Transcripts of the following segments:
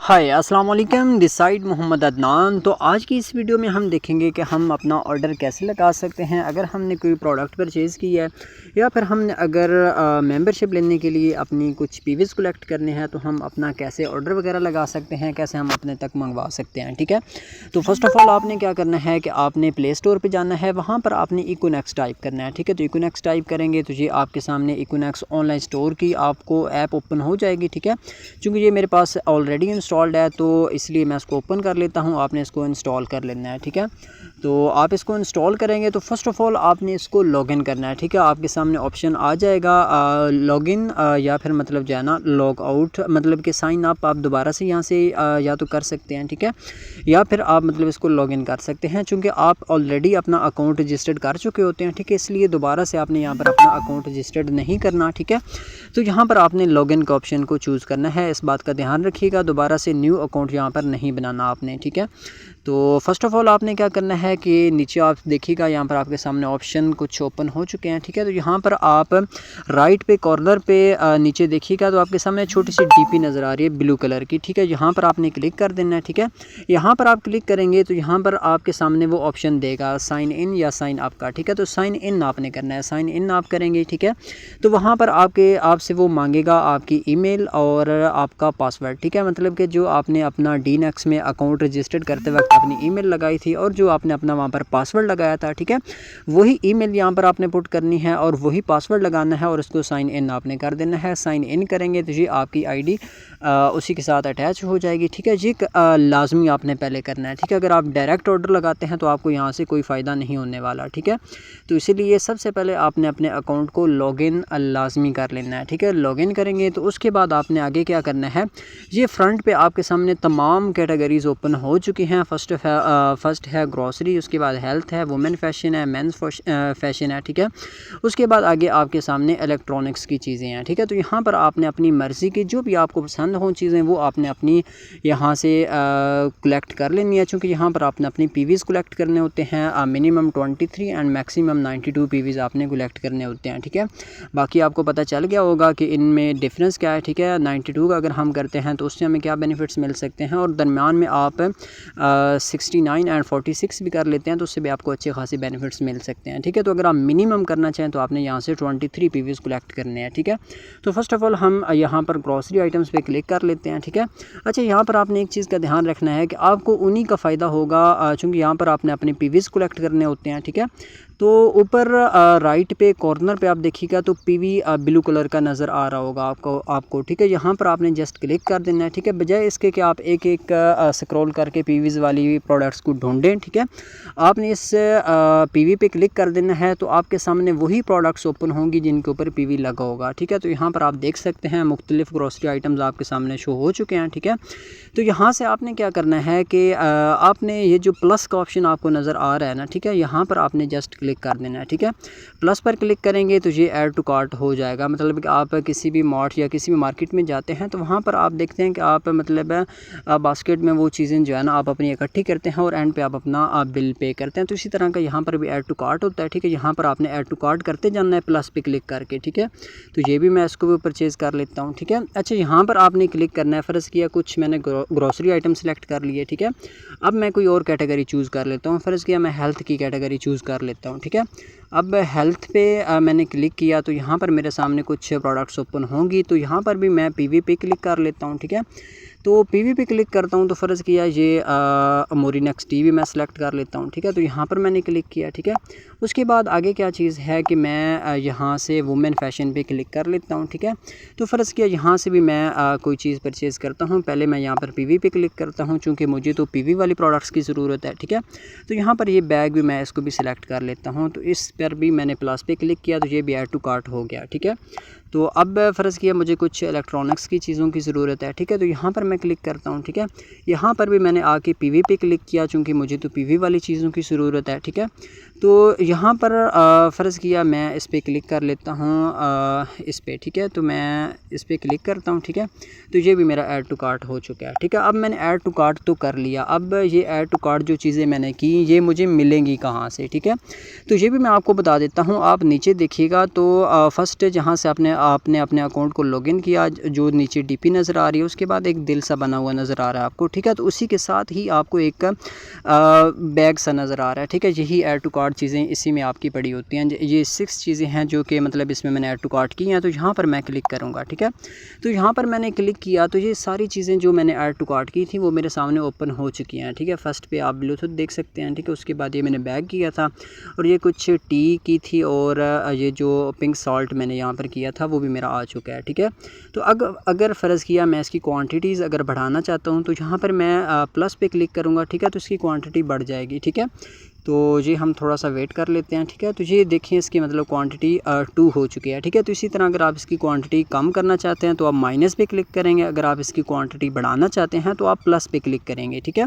हाय अस्सलाम वालेकुम, this side Mohammad Adnan. तो आज की इस वीडियो में हम देखेंगे कि हम अपना ऑर्डर कैसे लगा सकते हैं अगर हमने कोई प्रोडक्ट परचेज़ किया है या फिर हमने अगर मेंबरशिप लेने के लिए अपनी कुछ पीवीज़ कलेक्ट करने हैं तो हम अपना कैसे ऑर्डर वगैरह लगा सकते हैं, कैसे हम अपने तक मंगवा सकते हैं। ठीक है, तो फर्स्ट ऑफ़ ऑल आपने क्या करना है कि आपने प्ले स्टोर पर जाना है, वहाँ पर आपने इकोनेक्स टाइप करना है। ठीक है, तो इकोनेक्स टाइप करेंगे तो ये आपके सामने इकोनेक्स ऑनलाइन स्टोर की आपको ऐप ओपन हो जाएगी। ठीक है, चूँकि ये मेरे पास ऑलरेडी इंस्टॉल्ड है तो इसलिए मैं इसको ओपन कर लेता हूँ। आपने इसको इंस्टॉल कर लेना है। ठीक है, तो आप इसको इंस्टॉल करेंगे तो फर्स्ट ऑफ़ ऑल आपने इसको लॉगिन करना है। ठीक है, आपके सामने ऑप्शन आ जाएगा लॉगिन या फिर मतलब जो है ना लॉग आउट, मतलब कि साइन अप आप दोबारा से यहाँ से या तो कर सकते हैं। ठीक है, या फिर आप मतलब इसको लॉगिन कर सकते हैं। चूँकि आप ऑलरेडी अपना अकाउंट रजिस्टर्ड कर चुके होते हैं, ठीक है, इसलिए दोबारा से आपने यहाँ पर अपना अकाउंट रजिस्टर्ड नहीं करना। ठीक है, तो यहाँ पर आपने लॉगिन का ऑप्शन को चूज़ करना है। इस बात का ध्यान रखिएगा, दोबारा से न्यू अकाउंट यहाँ पर नहीं बनाना आपने। ठीक है, तो फर्स्ट ऑफ़ ऑल आपने क्या करना है कि नीचे आप देखिएगा यहाँ पर आपके सामने ऑप्शन कुछ ओपन हो चुके हैं। ठीक है, तो यहाँ पर आप राइट पे कॉर्नर पे नीचे देखिएगा तो आपके सामने छोटी सी डीपी नज़र आ रही है ब्लू कलर की। ठीक है, यहाँ पर आपने क्लिक कर देना है। ठीक है, यहाँ पर आप क्लिक करेंगे तो यहाँ पर आपके सामने वो ऑप्शन देगा साइन इन या साइन अप का। ठीक है, तो साइन इन आपने करना है, साइन इन आप करेंगे। ठीक है, तो वहाँ पर आपसे वो मांगेगा आपकी ईमेल और आपका पासवर्ड। ठीक है, मतलब कि जो आपने अपना डीनेक्स में अकाउंट रजिस्टर्ड करते वक्त अपनी ईमेल लगाई थी और जो आपने अपना वहाँ पर पासवर्ड लगाया था। ठीक है, वही ईमेल यहाँ पर आपने पुट करनी है और वही पासवर्ड लगाना है और उसको साइन इन आपने कर देना है। साइन इन करेंगे तो जी आपकी आईडी उसी के साथ अटैच हो जाएगी। ठीक है, जी लाजमी आपने पहले करना है। ठीक है, अगर आप डायरेक्ट ऑर्डर लगाते हैं तो आपको यहाँ से कोई फ़ायदा नहीं होने वाला। ठीक है, तो इसीलिए सबसे पहले आपने अपने अकाउंट को लॉगिन लाजमी कर लेना है। ठीक है, लॉगिन करेंगे तो उसके बाद आपने आगे क्या करना है, ये फ्रंट पे आपके सामने तमाम कैटेगरीज़ ओपन हो चुकी हैं। फर्स्ट है ग्रॉसरी, उसके बाद हेल्थ है, वुमेन फैशन है, मेंस फैशन है। ठीक है, उसके बाद आगे आपके सामने इलेक्ट्रॉनिक्स की चीज़ें हैं। ठीक है, तो यहाँ पर आपने अपनी मर्ज़ी की जो भी आपको पसंद हो चीज़ें वो आपने अपनी यहाँ से कलेक्ट कर लेनी है। चूँकि यहाँ पर आपने अपनी पीवीज़ कलेक्ट करने होते हैं, मिनिमम 23 एंड मैक्सिमम 92 पीवीज़ आपने कलेक्ट करने होते हैं। ठीक है, बाकी आपको पता चल गया होगा कि इनमें डिफरेंस क्या है। ठीक है, 92 का अगर हम करते हैं तो उससे हमें क्या बेनिफिट्स मिल सकते हैं और दरमियान में आप 69 एंड 46 भी कर लेते हैं तो उससे भी आपको अच्छे खासी बेनिफिट्स मिल सकते हैं। ठीक है, तो अगर आप मिनिमम करना चाहें तो आपने यहाँ से 23 पीवीज़ कलेक्ट करने हैं। ठीक है, तो फर्स्ट ऑफ़ ऑल हम यहाँ पर ग्रॉसरी आइटम्स पे क्लिक कर लेते हैं। ठीक है, अच्छा यहाँ पर आपने एक चीज़ का ध्यान रखना है कि आपको उन्हीं का फ़ायदा होगा चूँकि यहाँ पर आपने अपने पीवीज़ कलेक्ट करने होते हैं। ठीक है, तो ऊपर राइट पे कॉर्नर पे आप देखिएगा तो पीवी ब्लू कलर का नज़र आ रहा होगा आपको। ठीक है, यहाँ पर आपने जस्ट क्लिक कर देना है। ठीक है, बजाय इसके कि आप एक एक स्क्रॉल करके पीवीज़ वाली प्रोडक्ट्स को ढूंढें। ठीक है, आपने इस पीवी पे क्लिक कर देना है तो आपके सामने वही प्रोडक्ट्स ओपन होंगी जिनके ऊपर पीवी लगा होगा। ठीक है, तो यहाँ पर आप देख सकते हैं मुख्तलिफ ग्रॉसरी आइटम्स आपके सामने शो हो चुके हैं। ठीक है, तो यहाँ से आपने क्या करना है कि आपने ये जो प्लस का ऑप्शन आपको नज़र आ रहा है ना, ठीक है, यहाँ पर आपने जस्ट क्लिक कर देना है। ठीक है, प्लस पर क्लिक करेंगे तो ये ऐड टू कार्ट हो जाएगा। मतलब कि आप किसी भी मार्ट या किसी भी मार्केट में जाते हैं तो वहाँ पर आप देखते हैं कि आप मतलब बास्केट में वो चीज़ें जो है ना आप अपनी इकट्ठी करते हैं और एंड पे आप अपना बिल पे करते हैं। तो इसी तरह का यहाँ पर भी ऐड टू कार्ट होता है। ठीक है, यहाँ पर आपने ऐड टू कार्ट करते जाना है प्लस पे क्लिक करके। ठीक है, तो ये भी मैं इसको भी परचेज़ कर लेता हूँ। ठीक है, अच्छा यहाँ पर आपने क्लिक करना है, फ़र्ज़ किया कुछ मैंने ग्रॉसरी आइटम सेलेक्ट कर लिए। ठीक है, अब मैं कोई और कैटेगरी चूज़ कर लेता हूँ, फ़र्ज़ किया मैं हेल्थ की कैटेगरी चूज़ कर लेता हूँ। ठीक है, अब हेल्थ पे मैंने क्लिक किया तो यहाँ पर मेरे सामने कुछ प्रोडक्ट्स ओपन होंगी तो यहाँ पर भी मैं पीवी पे क्लिक कर लेता हूँ। ठीक है, तो पीवी पे क्लिक करता हूँ तो फ़र्ज़ किया ये मोरिनेक्स टीवी मैं सेलेक्ट कर लेता हूँ। ठीक है, तो यहाँ पर मैंने क्लिक किया। ठीक है, उसके बाद आगे क्या चीज़ है कि मैं यहाँ से वुमेन फैशन पे क्लिक कर लेता हूँ। ठीक है, तो फ़र्ज़ किया यहाँ से भी मैं कोई चीज़ परचेज़ करता हूँ। पहले मैं यहाँ पर पीवी पे क्लिक करता हूँ चूँकि मुझे तो पीवी वाली प्रोडक्ट्स की ज़रूरत है। ठीक है, तो यहाँ पर ये बैग भी मैं इसको भी सिलेक्ट कर लेता हूँ। तो इस पर भी मैंने प्लस पे क्लिक किया तो ये भी ऐड टू कार्ट हो गया। ठीक है, तो अब फ़र्ज़ किया मुझे कुछ इलेक्ट्रॉनिक्स की चीज़ों की ज़रूरत है। ठीक है, तो यहाँ पर मैं क्लिक करता हूँ। ठीक है, यहाँ पर भी मैंने आके पीवी पे क्लिक किया चूँकि मुझे तो पीवी वाली चीज़ों की ज़रूरत है। ठीक है, तो यहाँ पर फ़र्ज़ किया मैं इस पर क्लिक कर लेता हूँ इस पर, ठीक है। तो मैं इस पर क्लिक करता हूँ, ठीक है। तो ये भी मेरा ऐड टू कार्ट हो चुका है, ठीक है। अब मैंने ऐड टू कार्ट तो कर लिया, अब ये ऐड टू कार्ट जो चीज़ें मैंने की ये मुझे मिलेंगी कहाँ से, ठीक है। तो ये भी मैं आपको बता देता हूँ। आप नीचे देखिएगा तो फर्स्ट जहाँ से आपने अपने अकाउंट को लॉगिन किया, जो नीचे डीपी नज़र आ रही है, उसके बाद एक दिल सा बना हुआ नज़र आ रहा है आपको, ठीक है। तो उसी के साथ ही आपको एक बैग सा नज़र आ रहा है, ठीक है। यही ऐड टू कार्ट चीज़ें इसी में आपकी पड़ी होती हैं। ये 6 चीज़ें हैं जो कि मतलब इसमें मैंने ऐड टू कार्ट की हैं। तो यहाँ पर मैं क्लिक करूँगा, ठीक है। तो यहाँ पर मैंने क्लिक किया तो ये सारी चीज़ें जो मैंने ऐड टू कार्ट की थी वो मेरे सामने ओपन हो चुकी हैं, ठीक है। फर्स्ट पे आप ब्लूटूथ देख सकते हैं, ठीक है। उसके बाद ये मैंने बैग किया था और ये कुछ टी की थी और ये जो पिंक सॉल्ट मैंने यहाँ पर किया था वो भी मेरा आ चुका है, ठीक है। तो अगर फ़र्ज़ किया मैं इसकी क्वांटिटीज़ अगर बढ़ाना चाहता हूँ तो यहाँ पर मैं प्लस पे क्लिक करूँगा, ठीक है। तो इसकी क्वांटिटी बढ़ जाएगी, ठीक है। तो ये हम थोड़ा सा वेट कर लेते हैं, ठीक है। तो ये देखिए इसकी मतलब क्वांटिटी 2 हो चुकी है, ठीक है। तो इसी तरह अगर आप इसकी क्वांटिटी कम करना चाहते हैं तो आप माइनस पे क्लिक करेंगे, अगर आप इसकी क्वांटिटी बढ़ाना चाहते हैं तो आप प्लस पे क्लिक करेंगे, ठीक है।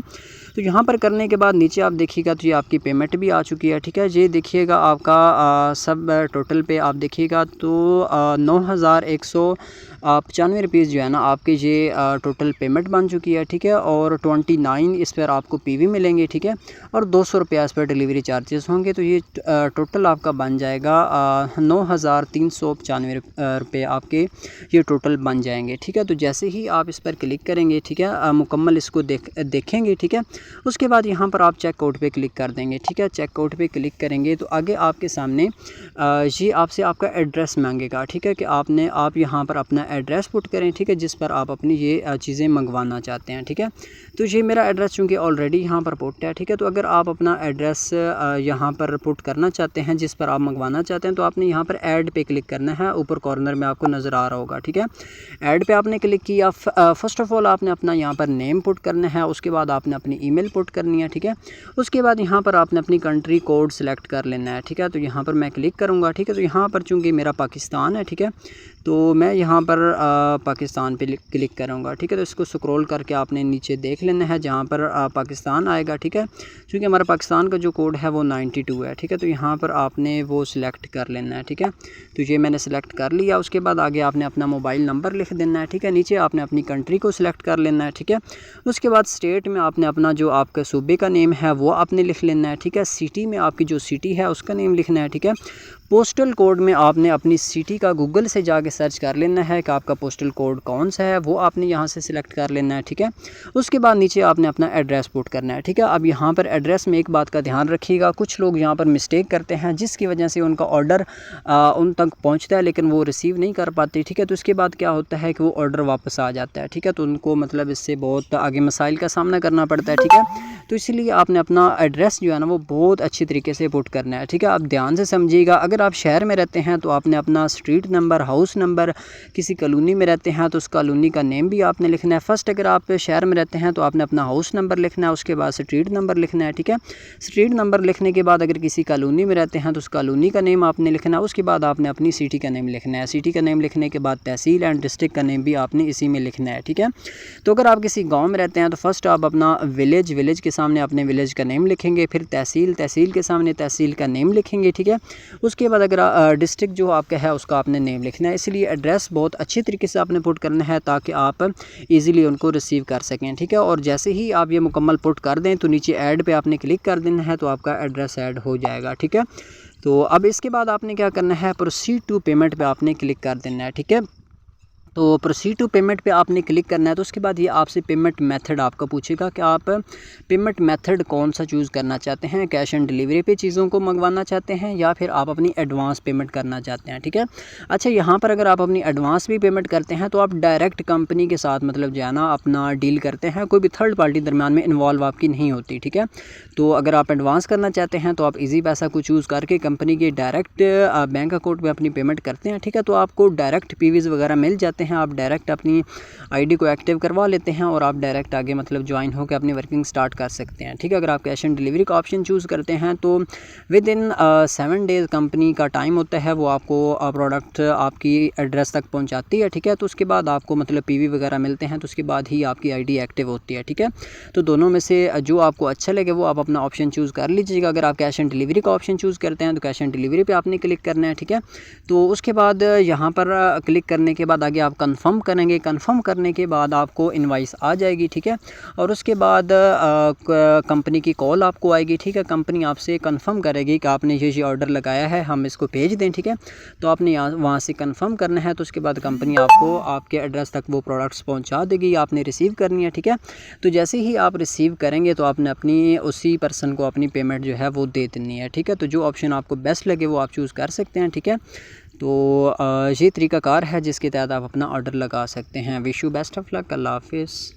तो यहाँ पर करने के बाद नीचे आप देखिएगा तो ये आपकी पेमेंट भी आ चुकी है, ठीक है। ये देखिएगा आपका सब टोटल पे आप देखिएगा तो 9,195 रुपीज़ जो है ना आपके ये टोटल पेमेंट बन चुकी है, ठीक है। और 29 इस पर आपको पीवी मिलेंगे, ठीक है। और 200 रुपया इस पर डिलीवरी चार्जेस होंगे। तो ये टोटल आपका बन जाएगा 9,395 रुपये आपके ये टोटल बन जाएंगे, ठीक है। तो जैसे ही आप इस पर क्लिक करेंगे, ठीक है, मुकम्मल इसको देखेंगे, ठीक है। उसके बाद यहाँ पर आप चेकआउट पे क्लिक कर देंगे, ठीक है। चेकआउट पे क्लिक करेंगे तो आगे आपके सामने ये आपसे आपका एड्रेस मांगेगा, ठीक है, कि आप यहाँ पर अपना एड्रेस पुट करें, ठीक है, जिस पर आप अपनी ये चीज़ें मंगवाना चाहते हैं, ठीक है। तो ये मेरा एड्रेस चूँकि ऑलरेडी यहाँ पर पुट है, ठीक है। तो अगर आप अपना एड्रेस यहाँ पर पुट करना चाहते हैं जिस पर आप मंगवाना चाहते हैं तो आपने यहाँ पर ऐड पे क्लिक करना है, ऊपर कॉर्नर में आपको नज़र आ रहा होगा, ठीक है। ऐड पे आपने क्लिक किया, फ़र्स्ट ऑफ़ ऑल आपने अपना यहाँ पर नेम पुट करना है, उसके बाद आपने अपनी ईमेल पुट करनी है, ठीक है। उसके बाद यहाँ पर आपने अपनी कंट्री कोड सेलेक्ट कर लेना है, ठीक है। तो यहाँ पर मैं क्लिक करूँगा, ठीक है। तो यहाँ पर चूँकि मेरा पाकिस्तान है, ठीक है, तो मैं यहाँ पर पाकिस्तान पे क्लिक करूँगा, ठीक है। तो इसको स्क्रॉल करके आपने नीचे देख लेना है जहाँ पर पाकिस्तान आएगा, ठीक है। क्योंकि हमारा पाकिस्तान का जो कोड है वो 92 है, ठीक है। तो यहाँ पर आपने वो सिलेक्ट कर लेना है, ठीक है। तो ये मैंने सेलेक्ट कर लिया। उसके बाद आगे आपने अपना मोबाइल नंबर लिख देना है, ठीक है। नीचे आपने अपनी कंट्री को सिलेक्ट कर लेना है, ठीक है। उसके बाद स्टेट में आपने अपना जो आपका सूबे का नेम है वो आपने लिख लेना है, ठीक है। सिटी में आपकी जो सिटी है उसका नेम लिखना है, ठीक है। पोस्टल कोड में आपने अपनी सिटी का गूगल से जाके सर्च कर लेना है कि आपका पोस्टल कोड कौन सा है, वो आपने यहाँ से सिलेक्ट कर लेना है, ठीक है। उसके बाद नीचे आपने अपना एड्रेस पुट करना है, ठीक है। अब यहाँ पर एड्रेस में एक बात का ध्यान रखिएगा, कुछ लोग यहाँ पर मिस्टेक करते हैं जिसकी वजह से उनका ऑर्डर उन तक पहुँचता है लेकिन वो रिसीव नहीं कर पाते, ठीक है। तो उसके बाद क्या होता है कि वो ऑर्डर वापस आ जाता है, ठीक है। तो उनको मतलब इससे बहुत आगे मसाइल का सामना करना पड़ता है, ठीक है। तो इसलिए आपने अपना एड्रेस जो है ना वो बहुत अच्छी तरीके से पुट करना है, ठीक है। आप ध्यान से समझिएगा, अगर आप शहर में रहते हैं तो आपने अपना स्ट्रीट नंबर, हाउस नंबर, किसी कॉलोनी में रहते हैं तो उस कॉलोनी का नेम भी आपने लिखना है। फर्स्ट अगर आप शहर में रहते हैं तो आपने अपना हाउस नंबर लिखना है, उसके बाद स्ट्रीट नंबर लिखना है, ठीक है। स्ट्रीट नंबर लिखने के बाद अगर किसी कॉलोनी में रहते हैं तो उस कॉलोनी का नेम आपने लिखना है। उसके बाद आपने अपनी सिटी का नेम लिखना है। सिटी का नेम लिखने के बाद तहसील एंड डिस्ट्रिक्ट का नेम भी आपने इसी में लिखना है, ठीक है। तो अगर आप किसी गाँव में रहते हैं तो फर्स्ट आप अपना विलेज के सामने अपने विलेज का नेम लिखेंगे, फिर तहसील के सामने तहसील का नेम लिखेंगे, ठीक है। उसके बाद अगर डिस्ट्रिक्ट जो आपका है उसका आपने नेम लिखना है। इसलिए एड्रेस बहुत अच्छी तरीके से आपने पुट करना है ताकि आप इजीली उनको रिसीव कर सकें, ठीक है। और जैसे ही आप ये मुकम्मल पुट कर दें तो नीचे ऐड पे आपने क्लिक कर देना है तो आपका एड्रेस ऐड हो जाएगा, ठीक है। तो अब इसके बाद आपने क्या करना है, प्रोसीड टू पेमेंट पे आपने क्लिक कर देना है, ठीक है। तो प्रोसीड टू पेमेंट पे आपने क्लिक करना है। तो उसके बाद ये आपसे पेमेंट मेथड आपका पूछेगा कि आप पेमेंट मेथड कौन सा चूज़ करना चाहते हैं, कैश ऑन डिलीवरी पे चीज़ों को मंगवाना चाहते हैं या फिर आप अपनी एडवांस पेमेंट करना चाहते हैं, ठीक है। अच्छा, यहाँ पर अगर आप अपनी एडवांस भी पेमेंट करते हैं तो आप डायरेक्ट कंपनी के साथ मतलब जो है ना अपना डील करते हैं, कोई भी थर्ड पार्टी दरम्यान में इन्वॉल्व आपकी नहीं होती, ठीक है। तो अगर आप एडवांस करना चाहते हैं तो आप ईजी पैसा को चूज़ करके कंपनी के डायरेक्ट बैंक अकाउंट में अपनी पेमेंट करते हैं, ठीक है। तो आपको डायरेक्ट पीवीज़ वगैरह मिल जाते हैं हैं, आप डायरेक्ट अपनी आईडी को एक्टिव करवा लेते हैं और आप डायरेक्ट आगे मतलब ज्वाइन होकर अपनी वर्किंग स्टार्ट कर सकते हैं। ठीक है, अगर आप कैश ऑन डिलीवरी का ऑप्शन चूज़ करते हैं तो विद इन 7 डेज़ कंपनी का टाइम होता है, वो आपको प्रोडक्ट आपकी एड्रेस तक पहुंचाती है। ठीक है, तो उसके बाद आपको मतलब पीवी वगैरह मिलते हैं, तो उसके बाद ही आपकी आईडी एक्टिव होती है। ठीक है, तो दोनों में से जो आपको अच्छा लगे वो आप अपना ऑप्शन चूज़ कर लीजिएगा। अगर आप कैश ऑन डिलीवरी का ऑप्शन चूज़ करते हैं तो कैश ऑन डिलीवरी पे आपने क्लिक करना है। ठीक है, तो उसके बाद यहाँ पर क्लिक करने के बाद आगे आप कंफर्म करेंगे। कंफर्म करने के बाद आपको इनवाइस आ जाएगी। ठीक है, और उसके बाद कंपनी की कॉल आपको आएगी। ठीक है, कंपनी आपसे कंफर्म करेगी कि आपने ये ऑर्डर लगाया है, हम इसको भेज दें। ठीक है, तो आपने वहाँ से कंफर्म करना है, तो उसके बाद कंपनी आपको आपके एड्रेस तक वो प्रोडक्ट्स पहुँचा देगी, आपने रिसीव करनी है। ठीक है, तो जैसे ही आप रिसीव करेंगे तो आपने अपनी उसी पर्सन को अपनी पेमेंट जो है वो दे देनी है। ठीक है, तो जो ऑप्शन आपको बेस्ट लगे वो आप चूज़ कर सकते हैं। ठीक है, तो ये तरीकाकार है जिसके तहत आप अपना ऑर्डर लगा सकते हैं। Wish you best of luck. अल्लाह हाफिज़।